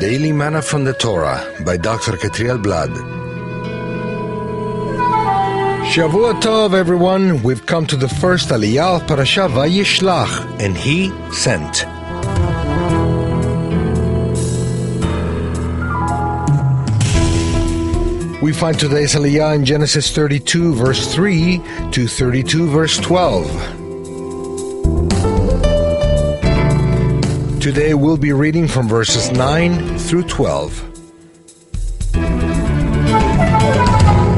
Daily Manna from the Torah by Dr. Ketriel Blad. Shavua Tov, everyone. We've come to the first Aliyah of Parasha VaYishlach, and He sent. We find today's Aliyah in Genesis 32, verse 3 to 32, verse 12. Today we'll be reading from verses 9 through 12.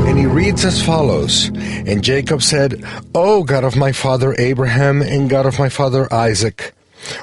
And he reads as follows. And Jacob said, O God of my father Abraham and God of my father Isaac,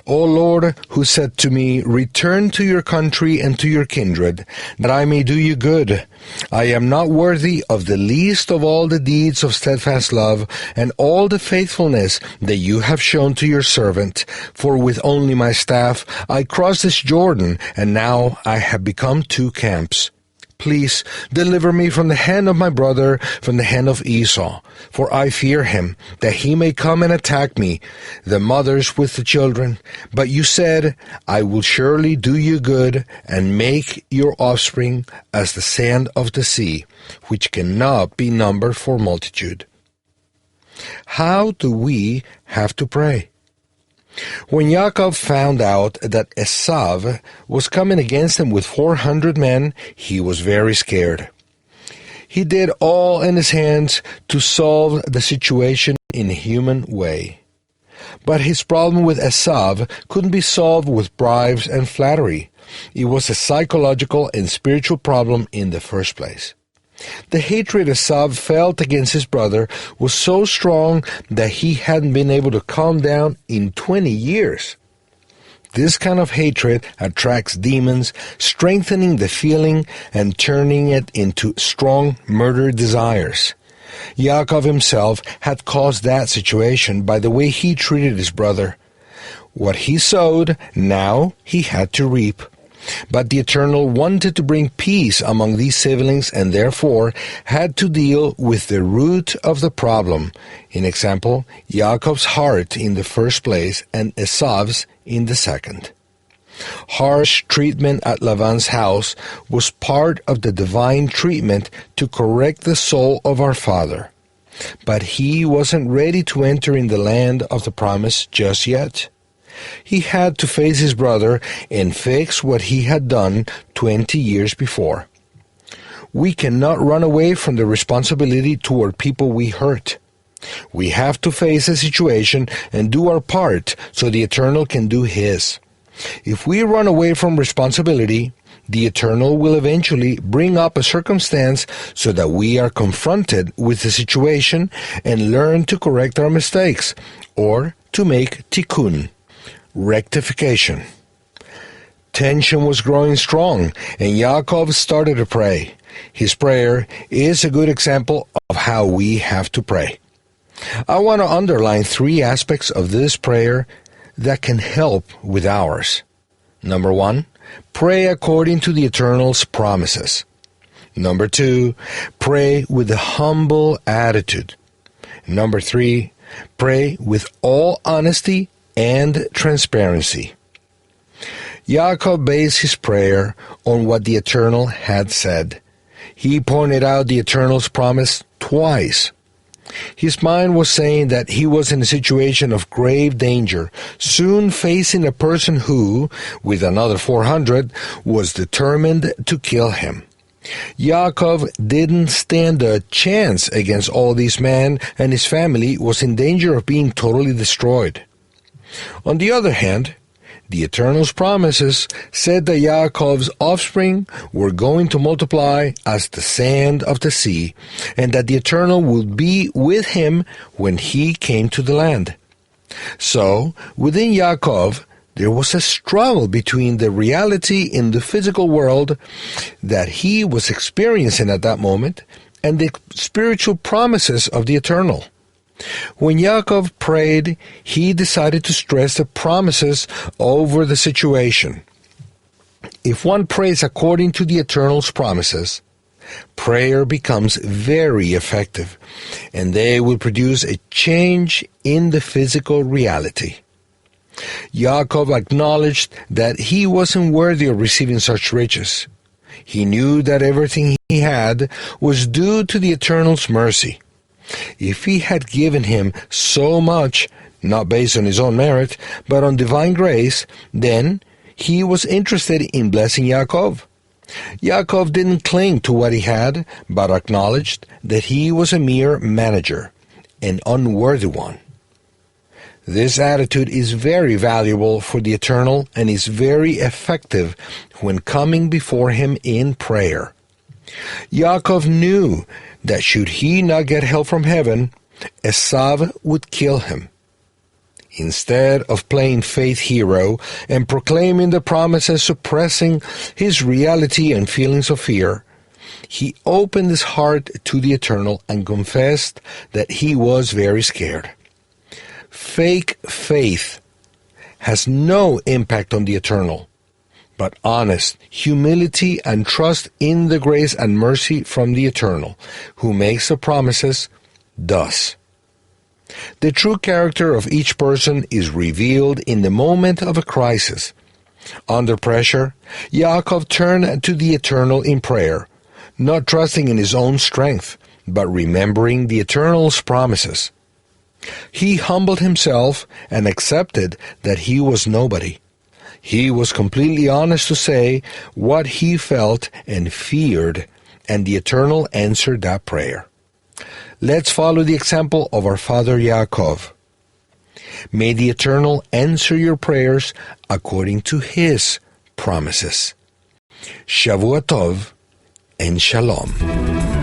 O Lord, who said to me, Return to your country and to your kindred, that I may do you good. I am not worthy of the least of all the deeds of steadfast love and all the faithfulness that you have shown to your servant. For with only my staff I crossed this Jordan, and now I have become two camps. Please deliver me from the hand of my brother, from the hand of Esau, for I fear him, that he may come and attack me, the mothers with the children. But you said, I will surely do you good, and make your offspring as the sand of the sea, which cannot be numbered for multitude. How do we have to pray? When Yaakov found out that Esav was coming against him with 400 men, he was very scared. He did all in his hands to solve the situation in a human way. But his problem with Esav couldn't be solved with bribes and flattery. It was a psychological and spiritual problem in the first place. The hatred Esav felt against his brother was so strong that he hadn't been able to calm down in 20 years. This kind of hatred attracts demons, strengthening the feeling and turning it into strong murder desires. Yaakov himself had caused that situation by the way he treated his brother. What he sowed, now he had to reap. But the Eternal wanted to bring peace among these siblings and therefore had to deal with the root of the problem. In example, Yaakov's heart in the first place and Esav's in the second. Harsh treatment at Lavan's house was part of the divine treatment to correct the soul of our father. But he wasn't ready to enter in the land of the promise just yet. He had to face his brother and fix what he had done 20 years before. We cannot run away from the responsibility toward people we hurt. We have to face the situation and do our part so the Eternal can do His. If we run away from responsibility, the Eternal will eventually bring up a circumstance so that we are confronted with the situation and learn to correct our mistakes or to make tikkun, rectification. Tension was growing strong, and Yaakov started to pray. His prayer is a good example of how we have to pray. I want to underline 3 aspects of this prayer that can help with ours. Number 1, pray according to the Eternal's promises. Number 2, pray with a humble attitude. Number 3, pray with all honesty and transparency. Yaakov based his prayer on what the Eternal had said. He pointed out the Eternal's promise twice. His mind was saying that he was in a situation of grave danger, soon facing a person who, with another 400, was determined to kill him. Yaakov didn't stand a chance against all these men, and his family was in danger of being totally destroyed. On the other hand, the Eternal's promises said that Yaakov's offspring were going to multiply as the sand of the sea, and that the Eternal would be with him when he came to the land. So, within Yaakov, there was a struggle between the reality in the physical world that he was experiencing at that moment and the spiritual promises of the Eternal. When Yaakov prayed, he decided to stress the promises over the situation. If one prays according to the Eternal's promises, prayer becomes very effective, and they will produce a change in the physical reality. Yaakov acknowledged that he wasn't worthy of receiving such riches. He knew that everything he had was due to the Eternal's mercy. If he had given him so much, not based on his own merit, but on divine grace, then he was interested in blessing Yaakov. Yaakov didn't cling to what he had, but acknowledged that he was a mere manager, an unworthy one. This attitude is very valuable for the Eternal and is very effective when coming before Him in prayer. Yaakov knew that should he not get help from heaven, Esav would kill him. Instead of playing faith hero and proclaiming the promise and suppressing his reality and feelings of fear, he opened his heart to the Eternal and confessed that he was very scared. Fake faith has no impact on the Eternal, but honest humility and trust in the grace and mercy from the Eternal, who makes the promises, does. The true character of each person is revealed in the moment of a crisis. Under pressure, Yaakov turned to the Eternal in prayer, not trusting in his own strength, but remembering the Eternal's promises. He humbled himself and accepted that he was nobody. He was completely honest to say what he felt and feared, and the Eternal answered that prayer. Let's follow the example of our father Yaakov. May the Eternal answer your prayers according to His promises. Shavua Tov and Shalom.